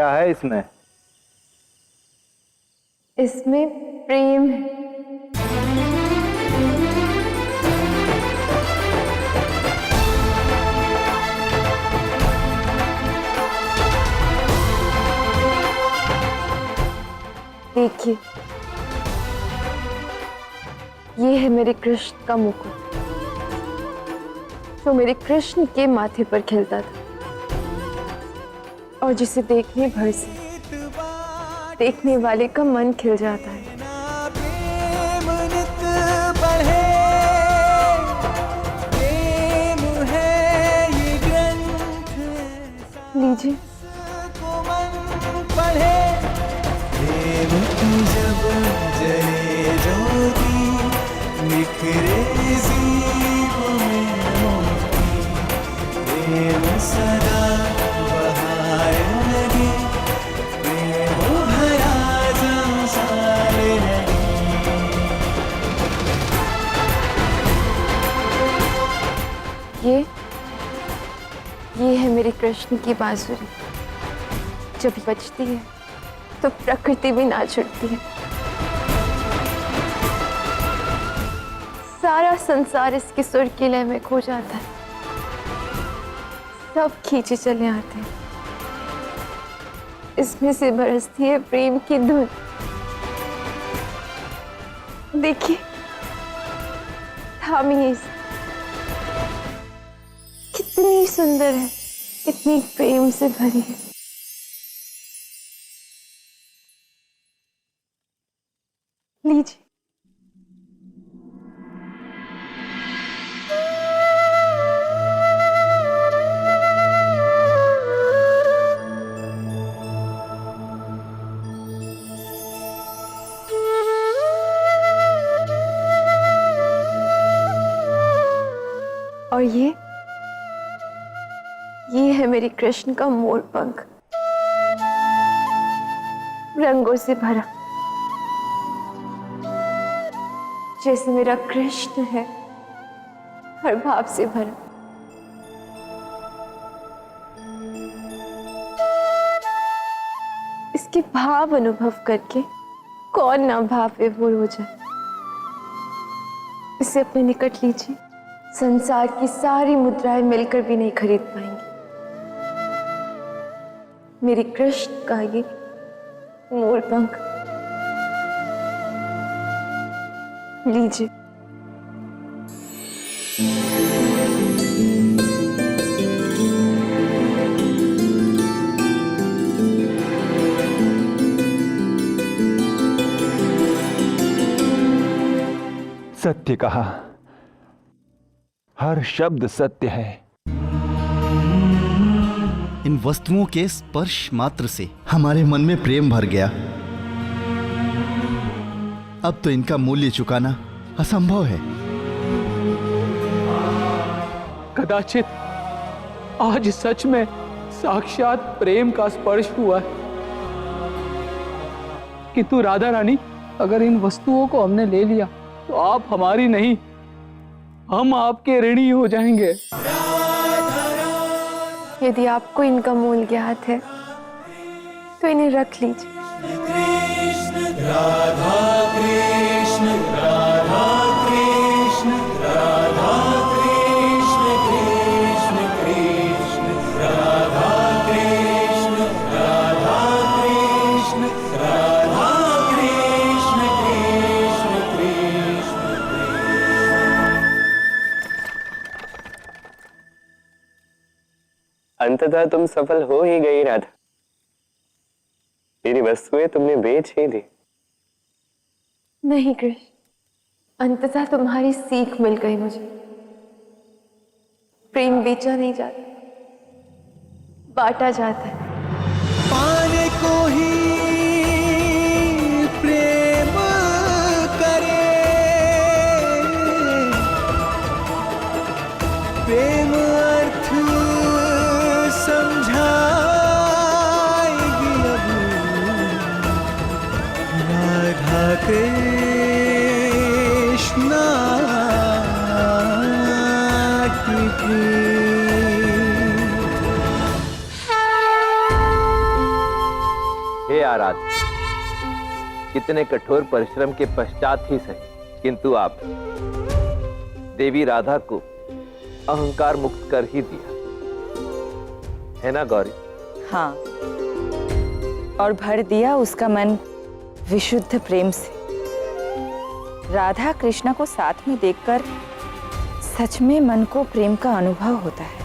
क्या है इसमें? इसमें प्रेम है। देखिए, ये है मेरे कृष्ण का मुकुट जो मेरे कृष्ण के माथे पर खिलता था और जिसे देखने भर से देखने वाले का मन खिल जाता है। लीजिए। जब जले ज्योति निखरे जीवों में मोती, प्रेम सदा बहार लगे, प्रेम भरा संसार ये है मेरे कृष्ण की बांसुरी। जब बजती है तो प्रकृति भी नाच उठती है। सारा संसार इसकी सुर की लय में खो जाता है। सब खींचे चले आते हैं। इसमें से बरसती है प्रेम की धुन। देखिए, थामिए इसे। कितनी सुंदर है, कितनी प्रेम से भरी है। लीजिए। और ये है मेरी कृष्ण का मोर पंख, रंगों से भरा। जैसे मेरा कृष्ण है, हर भाव से भरा। इसके भाव अनुभव करके कौन ना भाव विभोर हो जाए। इसे अपने निकट लीजिए। संसार की सारी मुद्राएं मिलकर भी नहीं खरीद पाएंगी मेरे कृष्ण का ये मोर पंख। लीजिए। सत्य कहा, हर शब्द सत्य है। इन वस्तुओं के स्पर्श मात्र से हमारे मन में प्रेम भर गया। अब तो इनका मूल्य चुकाना असंभव है। कदाचित आज सच में साक्षात प्रेम का स्पर्श हुआ है। किंतु राधा रानी, अगर इन वस्तुओं को हमने ले लिया तो आप हमारी नहीं, हम आपके ऋणी हो जाएंगे। यदि आपको इनका मूल्य ज्ञात है तो इन्हें रख लीजिए। राधा कृष्ण राधा कृष्ण राधा कृष्ण कृष्ण कृष्ण राधा कृष्ण राधा कृष्ण राधा कृष्ण कृष्ण कृष्ण। अंततः तुम सफल हो ही गई राधा। मेरी वस्तुएं तुमने बेच ही दी। नहीं कृष्ण, अंततः तुम्हारी सीख मिल गई मुझे। प्रेम बेचा नहीं जाता, बांटा जाता है। पाने को ही प्रेम करे, प्रेम अर्थ समझाएगी अब राधा कृष्ण की प्रेम। महाराज, कितने कठोर परिश्रम के पश्चात ही सही, किंतु आप देवी राधा को अहंकार मुक्त कर ही दिया, है ना गौरी? हाँ, और भर दिया उसका मन विशुद्ध प्रेम से। राधा कृष्ण को साथ में देखकर सच में मन को प्रेम का अनुभव होता है।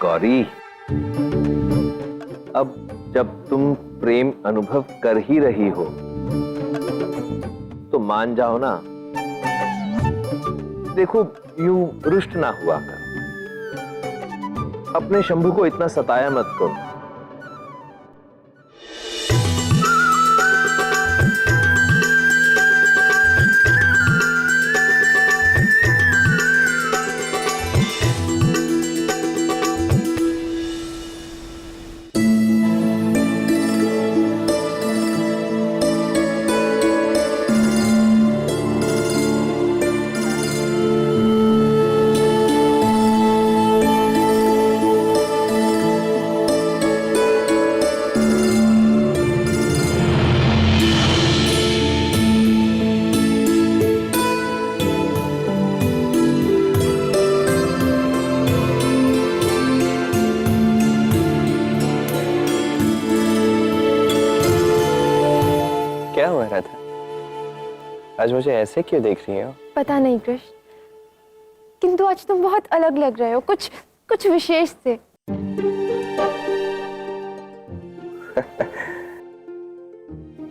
गौरी, अब जब तुम प्रेम अनुभव कर ही रही हो तो मान जाओ ना। देखो, यूं रुष्ट ना हुआ कर, अपने शंभू को इतना सताया मत करो। क्या हुआ राधा? आज मुझे ऐसे क्यों देख रही हो? पता नहीं कृष्ण, किंतु आज तुम बहुत अलग लग रहे हो, कुछ विशेष से।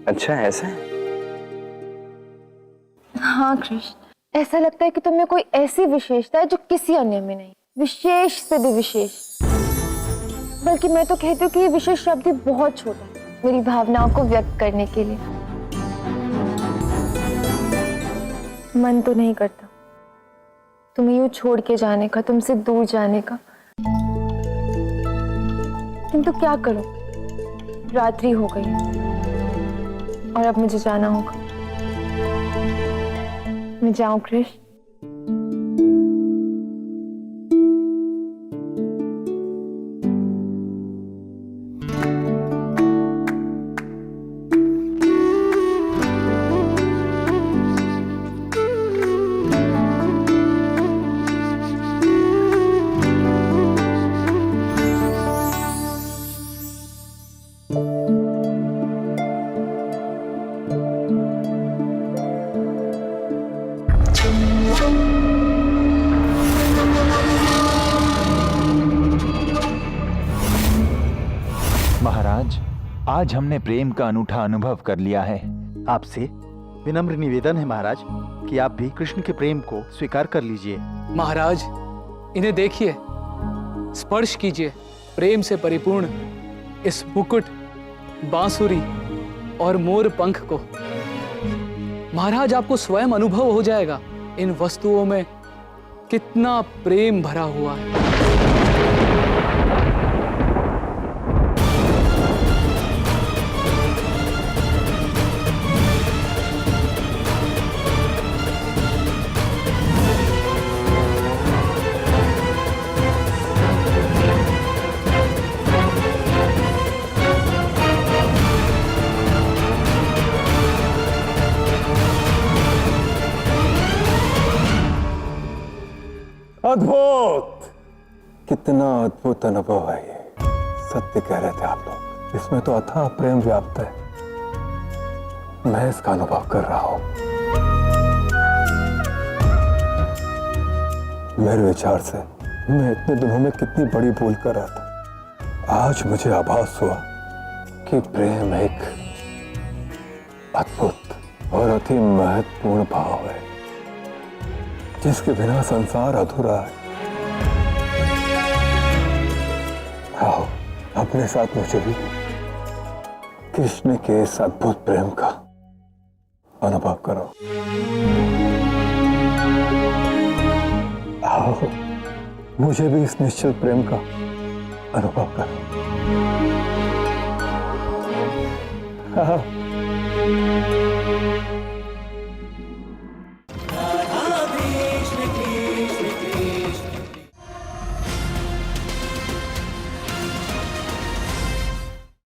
अच्छा, ऐसा है? हाँ कृष्ण, ऐसा लगता है कि तुम में कोई ऐसी विशेषता है जो किसी अन्य में नहीं, विशेष से भी विशेष। बल्कि मैं तो कहती हूँ कि ये विशेष शब्द ही बहुत छोटा है मेरी भावनाओं को व्यक्त करने के लिए। मन तो नहीं करता तुम्हें यूं छोड़ के जाने का, तुमसे दूर जाने का, किंतु क्या करूं, रात्रि हो गई और अब मुझे जाना होगा। मैं जाऊं कृष्ण? महाराज, आज हमने प्रेम का अनूठा अनुभव कर लिया है। आपसे विनम्र निवेदन है महाराज कि आप भी कृष्ण के प्रेम को स्वीकार कर लीजिए। महाराज, इन्हें देखिए, स्पर्श कीजिए प्रेम से परिपूर्ण इस मुकुट, बांसुरी और मोर पंख को। महाराज, आपको स्वयं अनुभव हो जाएगा इन वस्तुओं में कितना प्रेम भरा हुआ है। अद्भुत! कितना अद्भुत अनुभव है ये। सत्य कह रहे थे आप लोग, इसमें तो अथाह प्रेम व्याप्त है। मैं इसका अनुभव कर रहा हूं। मेरे विचार से मैं इतने दिनों में कितनी बड़ी भूल कर रहा था। आज मुझे आभास हुआ कि प्रेम एक अद्भुत और अति महत्वपूर्ण भाव है जिसके बिना संसार अधूरा है। आओ, अपने साथ मुझे भी कृष्ण के इस अद्भुत प्रेम का अनुभव करो। आओ, मुझे भी इस निश्चल प्रेम का अनुभव करो। आओ।